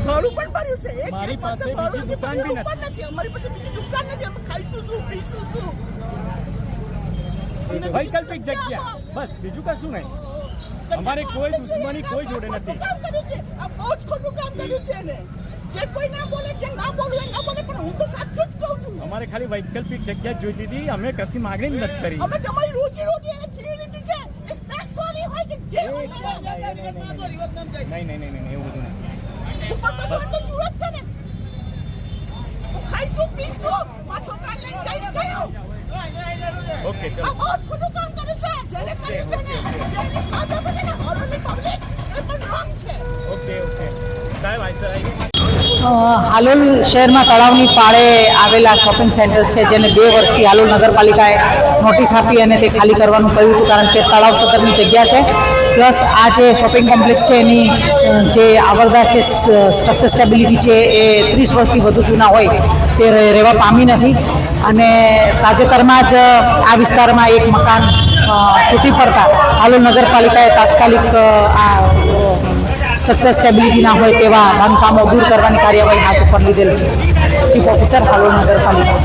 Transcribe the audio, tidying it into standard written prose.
ભાડું પણ ભર્યું છે મારી પાસે બીજી દુકાન બી નથી અમારી પાસે બીજી દુકાન નથી અમે ખાઈશું શું પીશું શું વૈકલ્પિક જગ્યા બસ બીજું કશું નહીં અમારે કોઈ દુશ્મની કોઈ જોડે નથી કામ કર્યું છે આ બહુ જ ખોટું કામ કર્યું છે ને જે કોઈ ના બોલે જે ના બોલવું એ ના બોલે પણ હું તો સાચું જ કહું છું અમારે ખાલી વૈકલ્પિક જગ્યા જોઈતી હતી અમે કશી માંગણી નથી કરી અમે તમારી રોજી રોટી એને છીણી લીધી છે એ ટેક્સ વાળી હોય કે જે હોય નહીં એવું બધું નહીં ઉપર બધું અંદર જુએ જ છે ને હું ખાઈશું પીશું મારા છોકરા લઈને જઈશ કયો ઓકે ચલો આ બહુ જ ખોટું કામ કર્યું છે જેને કર્યું છે ને જેની સાથે બને ને હરોની પબ્લિક એ પણ રોંગ છે ઓકે સાહેબ આઈસર હાલોલ શહેરમાં તળાવની પાળે આવેલા શોપિંગ સેન્ટર્સ છે જેને 2 વર્ષથી હાલોલ નગરપાલિકાએ નોટિસ આપી અને તે ખાલી કરવાનું કહ્યું હતું કારણ કે તળાવ સદરની જગ્યા છે પ્લસ આ જે શોપિંગ કોમ્પ્લેક્સ છે એની જે આવરદા છે સ્ટ્રક્ચર સ્ટેબિલિટી છે એ 30 વર્ષથી વધુ જૂના હોય તે રહેવા પામી નથી અને તાજેતરમાં જ આ વિસ્તારમાં એક મકાન તૂટી પડતા હાલોલ નગરપાલિકાએ તાત્કાલિક આ સ્ટ્રક્ચર સ્ટેબિલિટી ના હોય તેવા બાંધકામો દૂર કરવાની કાર્યવાહી હાથ ઉપર લીધેલ છે ચીફ ઓફિસર હાલોલ નગરપાલિકા